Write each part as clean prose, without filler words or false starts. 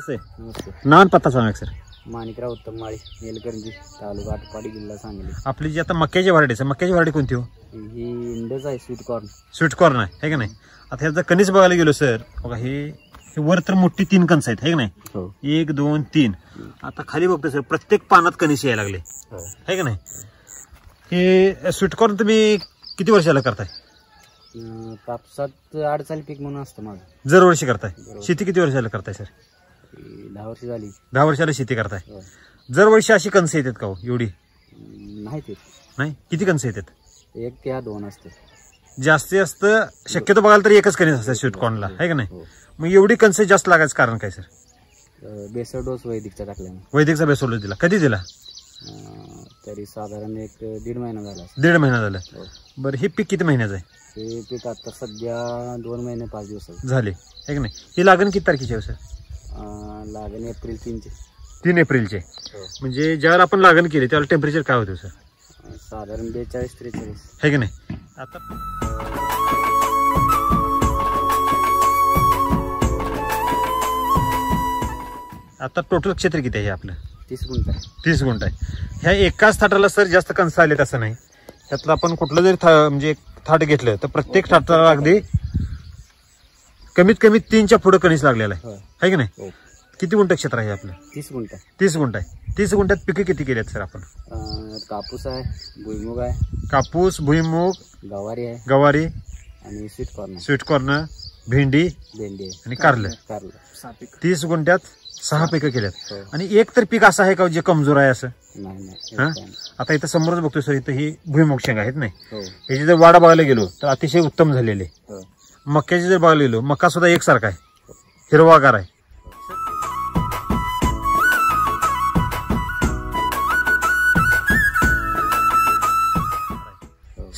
नमस्ते. नमस्ते. नाव आणि पत्ता सांगा सर. माणिकराव उत्तम माळी, येलकरंजी, तालुका आटपाडी, जिल्हा सांगली. आपली जी आता मक्याची व्हरायटी आहे, मक्याची व्हरायटी कोणती हो? ही इंडस आहे, स्वीट कॉर्न. स्वीट कॉर्न आहे का नाही? आता ह्याचा कणीस बघायला गेलो सर, बघा हे वर तर मोठी 3 कणस आहेत है का नाही? 1 2 3. आता खाली बघतो सर, प्रत्येक पानात कणीस यायला लागले है का नाही? हे स्वीट कॉर्न तुम्ही किती वर्षाला करताय? कापसात अडचाली पीक म्हणून असतं माझं. दरवर्षी करताय? शेती किती वर्षाला करताय सर? 10 वर्ष झाली. 10 वर्षाला शेती करताय. दरवर्षी अशी कणसं येतात का हो एवढी? नाही ते नाही. किती कणसं येतात? 1 ते 2 असते. जास्तीत जास्त शक्यतो बघायला तर एकच कणीस असतं स्वीट कॉर्नला है का नाही? मग एवढी कणसं जास्त लागायचं कारण काय सर? बेसर डोस वैदिकचा टाकल्याने. वैदिकचा बेसोल दिला. कधी दिला? तरी साधारण 1-1.5 महिना झाला. 1.5 महिना झाला. बरं, हे पीक किती महिन्याचं आहे? हे पीक आता सध्या 2 महिने 5 दिवस झाले है का नाही? ही लागण किती तारखेची आहे सर? लागण एप्रिल 3 एप्रिलचे. म्हणजे ज्यावेळेला आपण लागण केली त्यावेळेला टेम्परेचर काय होतं सर? साधारण 42-43 है का नाही? आता टोटल क्षेत्र किती आहे आपलं? 30 गुंठ. 30 गुंठ आहे. ह्या एकाच थाटाला सर जास्त कणसं आले तसं नाही. त्यातलं आपण कुठलं जरी म्हणजे थाट घेतलं तर प्रत्येक थाटाला अगदी कमीत कमी 3च्या पुढे कणीस लागलेला आहे की नाही? किती गुंठ क्षेत्र आहे आपलं? 30 गुंठ. 30 गुंठ आहे. 30 गुंठ्यात पिके किती केली आहेत सर आपण? कापूस आहे, भुईमुग आहे. कापूस, भुईमुग, गवारी आहे, गवारी आणि स्वीट कॉर्न, भेंडी आहे आणि कारलं. 30 गुंठ्यात 6 पिकं केल्यात. आणि एक तर पीक असं आहे का जे कमजोर आहे असं? नाही. आता इथं समोरच बघतोय सर, इथं ही भुईमुग शेंगा आहेत नाही? ह्याची जर वाडा बघायला गेलो तर अतिशय उत्तम झालेले. मक्याची जर बघायला गेलो, मका सुद्धा एकसारखा आहे, हिरवागार आहे.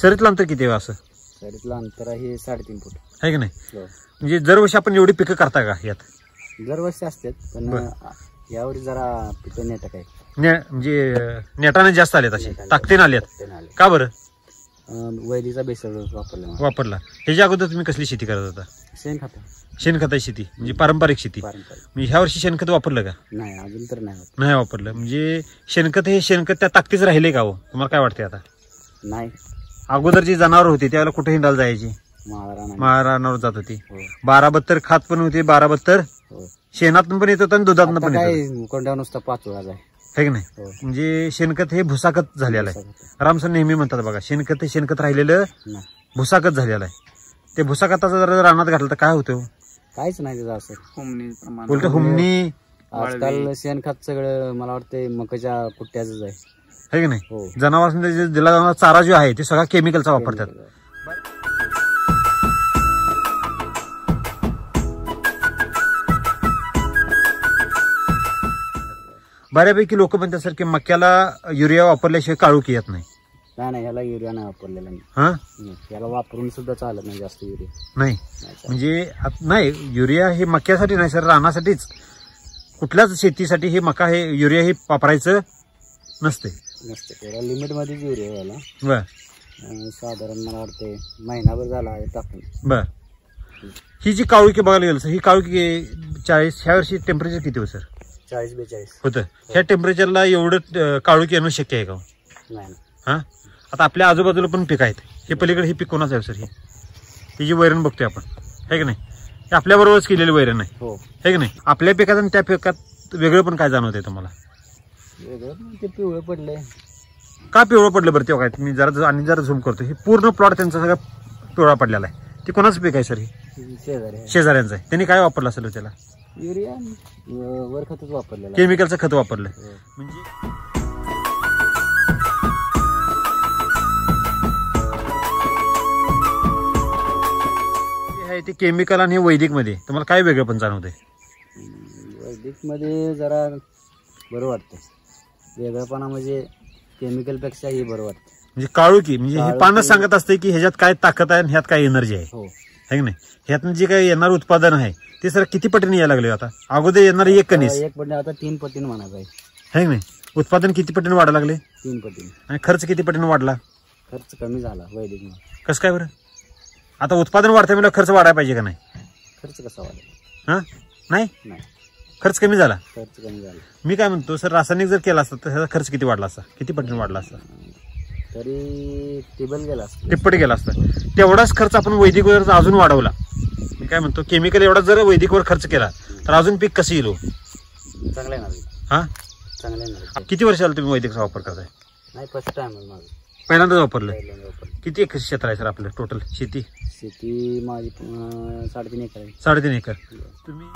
शरीरातलं अंतर किती आहे असं? शरीरातलं अंतर आहे 3.5 फूट आहे की नाही? म्हणजे दरवर्षी आपण एवढी पिकं करता का यात? दरवर्षी असतात, पण यावर्षी जरा पिकं नेटक आहे. म्हणजे नेटाने जास्त आलेत, असे ताकदीने आलेत का बरं? वैदिकचा बेसर वापरला. ह्याच्या अगोदर तुम्ही कसली शेती करत होता? शेणखताची शेती, म्हणजे पारंपरिक शेती. म्हणजे ह्या वर्षी शेणखत वापरलं का? नाही, अजून तर नाही वापरलं. म्हणजे शेणखत हे शेणखत त्या ताकदीच राहिले का हो? तुम्हाला काय वाटते आता? नाही. अगोदर जी जनावर होती त्यावेळेला कुठे हिंडायला जायची? महाराणावर जात होती. 12-72 खात पण होते, 12-72 शेणातून पण येत होतं आणि दुधातून पण येत होतं. नुसता 5 वेळा आहे की नाही? म्हणजे शेणखत हे भुसाखत झालेलं आहे. रामसर नेहमी म्हणतात बघा, शेणखत हे शेणखत राहिलेलं भुसाखत झालेलं आहे. ते भुसाखताचा जर रानात घातलं तर काय होतं? काहीच नाही त्याचं असं. उलट हुमणी. आजकाल शेणखत सगळं मला वाटतं मकाच्या कुट्ट्याच आहे की नाही? जनावरांना दिला जाणारा चारा जो आहे ते सगळा केमिकलचा वापरतात. बऱ्यापैकी लोक म्हणतात सर की मक्याला युरिया वापरल्याशिवाय काळोखी येत नाही. नाही, ह्याला युरिया नाही वापरलेला नाही. याला वापरून सुद्धा चालत नाही जास्त युरिया. नाही म्हणजे नाही, युरिया हे मक्यासाठी नाही सर, रानासाठीच. कुठल्याच शेतीसाठी हे मका हे युरिया हे वापरायचं नसते. त्याला लिमिट मध्येच युरिया याला. बर. साधारण मला वाटते महिनाभर झाला आहे टाकून. बर. ही जी काळोखी बघायला गेलं सर, ही काळोखी 40, ह्या वर्षी टेम्परेचर किती हो सर? 40-42 होतं. ह्या टेम्परेचरला एवढं काळोखी येणं शक्य आहे का? नाही. आता आपल्या आजूबाजूला पण पीक आहेत. हे पलीकडे ही पीक कोणाचं आहे सर? ही जी वैरण बघतोय आपण है की नाही? हे आपल्या बरोबरच केलेली वैरण आहे है की नाही? आपल्या पिकात आणि त्या पिकात वेगळं पण काय जाणवत तुम्हाला? वेगळं ते पिवळं पडलंय. का पिवळं पडलं बरं? तेव्हा काय मी जरा झूम करतो. हे पूर्ण प्लॉट त्यांचा सगळा पिवळा पडलेला आहे. ते कोणाचं पीक आहे सर? हे शेजाऱ्यांचं आहे. त्यांनी काय वापरलं असेल त्याला? युरिया वर खतच वापरलेलं, केमिकलचं खत वापरलं. म्हणजे ते केमिकल आणि वैदिक मध्ये तुम्हाला काय वेगळं पण जाणवतंय? वैदिक मध्ये जरा बरं वाटतं. वेगळंपणा म्हणजे केमिकल पेक्षा हे बरं वाटतं. म्हणजे काळोखी म्हणजे हे पानच सांगत असते की ह्याच्यात काय ताकद आहे आणि ह्यात काय एनर्जी आहे है की नाही? ह्यातनं जे काही येणार उत्पादन आहे ते सर किती पटीने यायला लागले? आता अगोदर येणार 1 कणीस, 1 पटीने आता 3 पटीने म्हणायचं आहे की नाही? उत्पादन किती पटीने वाढायला लागले? 3 पटीने. आणि खर्च किती पटीने वाढला? खर्च कमी झाला वैदिक. कसं काय बरं? आता उत्पादन वाढतंय म्हणजे खर्च वाढायला पाहिजे का नाही? खर्च कसा वाढला? नाही. खर्च कमी झाला. खर्च कमी झाला. मी काय म्हणतो सर, रासायनिक जर केला असता तर ह्याचा खर्च किती वाढला असता, किती पटीने वाढला असता? तरी टिबल गेला असता. तिप्पट गेला असता. तेवढाच खर्च आपण वैदिकवर अजून वाढवला. मी काय म्हणतो, केमिकल एवढा जर वैदिकवर खर्च केला तर अजून पीक कसं येईल? चांगला येणार. हा, चांगला येणार. किती वर्ष झालं तुम्ही वैदिकचा वापर करताय? नाही, फर्स्ट टाइम आहे माझं. पहिल्यांदाच वापरलं. पहिल्यांदा वापरलं. किती एकर क्षेत्र आहे सर आपलं टोटल शेती? शेती माझी 3.5 एकर आहे. 3.5 एकर. तुम्ही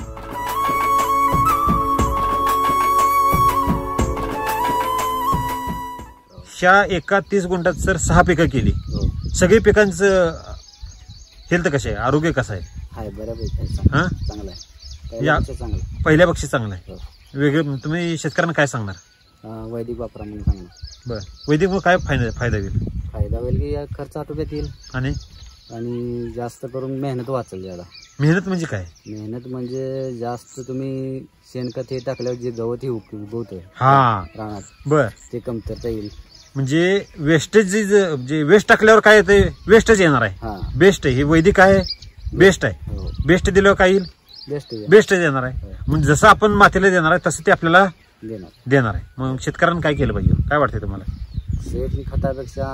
ह्या एका 30 गुंठात सर 6 पिकं केली. हो. सगळी पिकांचं हेल्थ कसं आहे, आरोग्य कसं आहे? हाय, बऱ्यापैकी आहे. हा, चांगला आहे. पहिल्यापेक्षा चांगला आहे. पहिल्यापेक्षा चांगलं आहे. हो. वेगळं तुम्ही शेतकऱ्यांना काय सांगणार? वैदिक वापरा म्हणून सांगणार. बरं, वैदिक मग काय फायदा होईल? फायदा होईल की खर्च आटोक्यात येईल आणि जास्त करून मेहनत वाचेल. ज्यादा मेहनत म्हणजे काय? मेहनत म्हणजे जास्त तुम्ही शेणखत हे टाकल्यावर जे गवत हे उगवतं हा रानात, बर, ते कमतरता येईल. म्हणजे वेस्टेज जे वेस्ट टाकल्यावर काय येते, वेस्टच येणार आहे. हा, बेस्ट आहे हे वैदिक आहे, बेस्ट आहे. हो, बेस्ट दिल्यावर काय येईल? बेस्टच येणार आहे. म्हणजे जसं आपण मातीला देणार आहे तसं ते आपल्याला देणार आहे. मग शेतकऱ्यांना काय केलं पाहिजे, काय वाटतंय तुम्हाला? शेण खतापेक्षा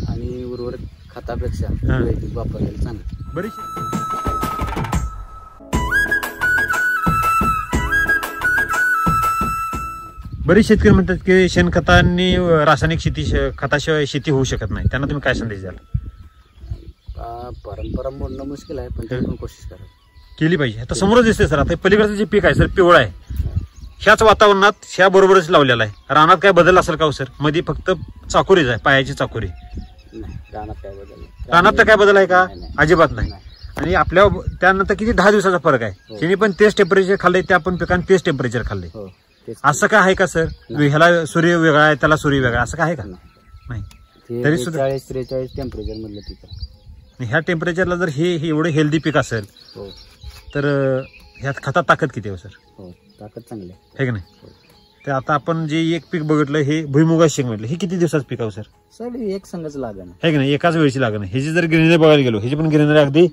आणि उर्वरित खतापेक्षा वैदिक वापरलेलं चांगलं. बरेच शेतकरी म्हणतात की शेणखतांनी रासायनिक खताशिवाय शेती होऊ शकत नाही. त्यांना तुम्ही काय संदेश द्याल? परंपरा मोडणं मुश्किल आहे, पण तरी पण कोशिश करा, केली पाहिजे. आता समोरच दिसते सर, आता पलीकडचं जे पीक आहे सर पिवळं आहे, ह्याच वातावरणात ह्या बरोबरच लावलेला आहे. रानात काय बदल असेल का हो सर? मध्ये फक्त चाकोरीच आहे, पायाची चाकोरी. रानात तर काय बदल आहे का? अजिबात नाही. आणि आपल्या त्यानंतर किती 10 दिवसाचा फरक आहे. त्यांनी पण तेच टेम्परेचर खाल्लंय, त्या पण पिकांनी तेच टेम्परेचर खाल्लंय. असं काय आहे का सर? ह्याला सूर्य वेगळा आहे, त्याला सूर्य वेगळा, असं काय आहे का? नाही. तरी सुद्धा 43 टेम्परेचर मधलं पीक आहे. ह्या टेम्परेचरला जर हे एवढं हेल्दी पीक असेल तर ह्यात खतात ताकद किती आहे सर? ताकद चांगली आहे की नाही? तर आता आपण जे एक पीक बघितलं हे भुईमुगा शेंग म्हटलं, हे किती दिवसाचं पीक आहे सर? सर एक संघच लागण आहे की नाही? एकाच वेळची लागण. ह्याची जर ग्रीनरी बघायला गेलो, ह्याची पण ग्रीनरी अगदी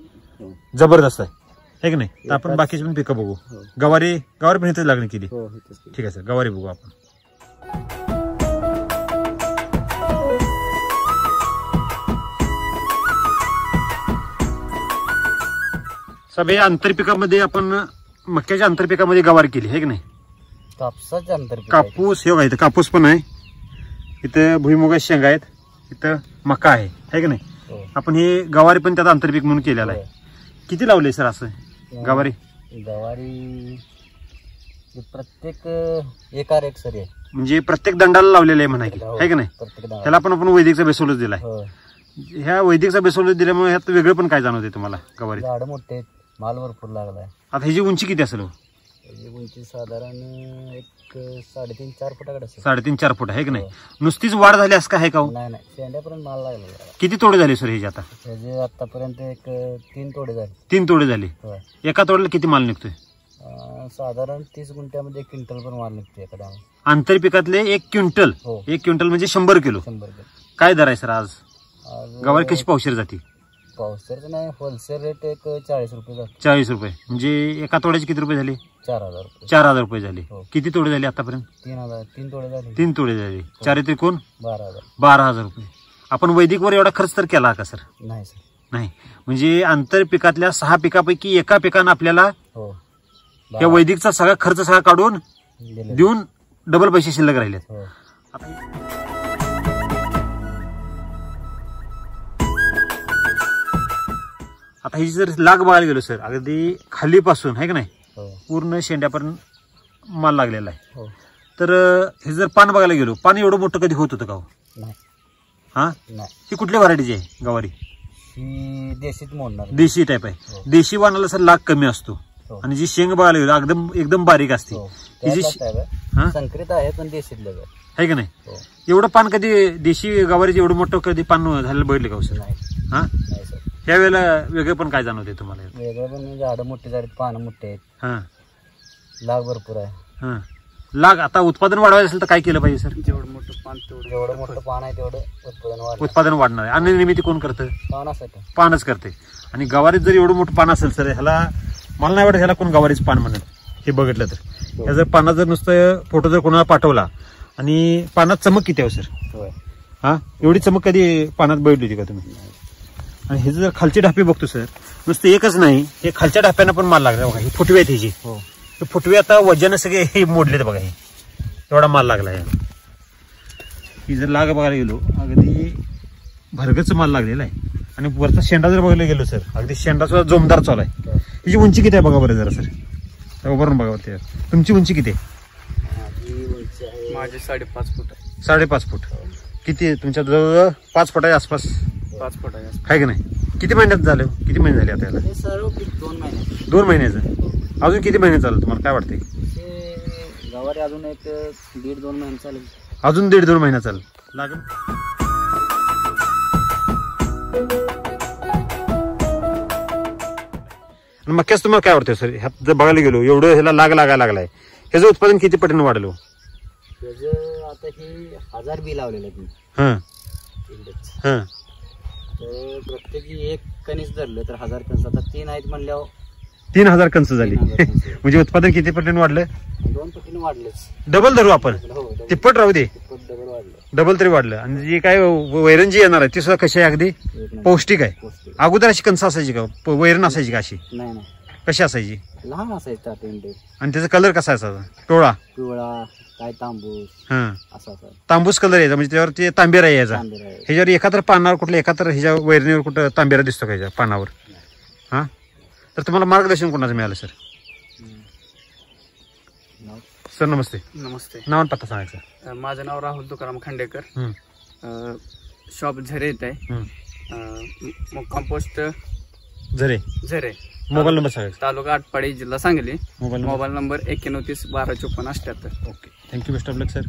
जबरदस्त आहे की नाही? तर आपण बाकीची पण पिकं बघू. गवारी पण इथेच लागणी केली. ठीक आहे सर, गवारी बघू आपण. सब हे आंतरपिकामध्ये आपण मक्याच्या आंतरपिकामध्ये गवारी केली आहे की नाही? कापसाच्या आंतरपिक कापूस हे बघा, इथं कापूस पण आहे, इथं भुईमुगा शेंगा आहेत, इथं मका आहे की नाही? आपण हे गवारी पण त्यात आंतरपीक म्हणून केलेलं आहे. किती लावले सर असं गवारी? गवारी प्रत्येक एकार एक सरी आहे, म्हणजे प्रत्येक दंडाला लावलेलं आहे म्हणा की, आहे की नाही? त्याला पण आपण वैदिकचा बेसोलच दिलाय. ह्या वैदिकचा बेसोलच दिल्यामुळे ह्यात वेगळं पण काय जाणवते तुम्हाला? गवारी झाड मोठे, माल भरपूर लागलाय. आता ह्याची उंची किती असेल? उंची साधारण एक 3.5-4 फुटाकडे असेल. 3.5-4 फूट आहे की नाही? नुसतीच वाढ झाली असं काय का? नाही, शेंड्यापर्यंत माल लागला. किती तोडे झाले सर ह्याचे? आता ह्याचे आतापर्यंत एक 3 तोडे झाले. 3 तोडे झाले. एका तोड्याला किती माल निघतोय? साधारण 30 गुंठ्यामध्ये 1 क्विंटल पण माल निघतोय एखाद्या आंतरपिकातले. 1 क्विंटल? 1 क्विंटल म्हणजे 100 किलो. काय दर आहे सर आज? गवारी कशी पावशेर जाते? पावसाचं नाही, होलसेल रेट एक 40 रुपये जातो. 40 रुपये म्हणजे एका तोड्याचे किती रुपये झाले? 4000 रुपये. 4000 रुपये झाले. किती तोडे झाले आतापर्यंत? 3 तोडे झाले. 3 तोडे झाले. 4 त्रिकोण 12,000. 12,000 रुपये. आपण वैदिकवर एवढा खर्च तर केला का सर? नाही सर, नाही. म्हणजे आंतरपिकातल्या 6 पिकापैकी एका पिकानं आपल्याला या वैदिकचा सगळा खर्च सगळा काढून देऊन डबल पैसे शिल्लक राहिले. आता ही जर लाग बघायला गेलो सर, अगदी खालीपासून आहे की नाही पूर्ण शेंड्यापर्यंत माल लागलेला आहे. तर हे जर पान बघायला गेलो, पान एवढं मोठं कधी होत होतं का? हा, ही कुठल्या व्हरायटीची आहे गवारी? देशीत मोडणार, देशी टाईप आहे. देशी वाणाला सर लाग कमी असतो आणि जी शेंग बघायला गेलो एकदम बारीक असते. संकरित आहे पण देशीत आहे की नाही? एवढं पान कधी देशी गवारीचं एवढं मोठं कधी पान झालेलं बघितलं का सर? हा, ह्या वेळेला वेगळे पण काय जाणवते तुम्हाला? वेगळं पण झाडं मोठी झाली, पानं मोठे आहेत. हा, लाग भरपूर आहे. हा, लाग. आता उत्पादन वाढवायचं असेल तर काय केलं पाहिजे सर? जेवढं मोठं पान आहे तेवढं उत्पादन वाढणार आहे. अन्न निर्मिती कोण करतं? पानासाठी पानच करते. आणि गवारीत जर एवढं मोठं पान असेल सर, ह्याला मला नाही वाटत ह्याला कोण गवारीच पान म्हणत. हे बघितलं तर ह्या जर पानात जर नुसतं फोटो जर कोणाला पाठवला आणि पानात चमक किती आहे सर? होय. हा, एवढी चमक कधी पानात बघितली होती का तुम्ही? आणि हे जर खालचे ढापे बघतो सर, नुसतं एकच नाही, हे खालच्या ढाप्यांना पण माल लागला बघा. ही फुटवे आहेत ह्याची. हे फुटवे आता वजन सगळे हे मोडलेत बघा. हे एवढा माल लागला आहे. ही जर लाग बघायला गेलो अगदी भरगच माल लागलेला आहे. आणि वरचा शेंडा जर बघायला गेलो सर, अगदी शेंडा सुद्धा जोमदार चालू आहे. हिची उंची किती आहे बघा बरं जरा सर, उभारून बघा वरती. तुमची उंची किती आहे? माझे 5.5 फूट आहे. 5.5 फूट. किती तुमच्या जवळ 5 फुटाच्या आसपास 5 फूट आहे का नाही? किती महिन्यात झालं? किती महिने झाले आता याला? 2 महिने. 2 महिन्याचं. अजून किती महिने चालेल तुम्हाला काय वाटते? गवारी अजून एक 1.5-2 महिने चालेल. अजून 1.5-2 महिना चालेल लागेल. मक्याच तुम्हाला काय वाटतं सर? ह्यात जर बघायला गेलो एवढं ह्याला लागायला लागलाय, ह्याचं उत्पादन किती पटीने वाढलं? त्याचं आता ही 1000 बी लावलेलं आहे. हा हा. तर प्रत्येकी एक कणीस धरलं तर 1000 कणस. आता 3 आहेत म्हणल्यावर 3000 कणस झाली. म्हणजे उत्पादन किती पटीने वाढलं? 2 पटीने वाढलेच. डबल धरू आपण, तिप्पट राहू दे, डबल वाढलं. डबल तरी वाढलं. आणि जी काय वैरण जी येणार आहे ती सुद्धा कशी आहे? अगदी पौष्टिक आहे. अगोदर अशी कणसं असायची का? वैरण असायची का अशी? नाही, कशी असायची? लहान असायचं. आणि त्याचा कलर कसा असायचा? टोळा, पिवळा, काय तांबूस हा, असा असा तांबूस कलर यायचा. म्हणजे त्यावर ते तांबेरा यायचा. तांबेरा आहे. ह्याच्यावर एखाद्या पानावर कुठल्या एखाद्या ह्याच्या वैरणीवर कुठं तांबेरा दिसतो का ह्याच्या पानावर? हा. तर तुम्हाला मार्गदर्शन कोणाचं मिळालं सर? सर नमस्ते. नमस्ते. नाव आणि पत्ता सांगायचं. माझं नाव राहुल तुकाराम खांडेकर. शॉप झरे येत आहे. कंपोस्ट झरे. झरे. मोबाईल नंबर सांगायचा. तालुका आटपाडी, जिल्हा Sangli. Mobile number 91 12 54 78. Okay, thank you. Best of luck sir.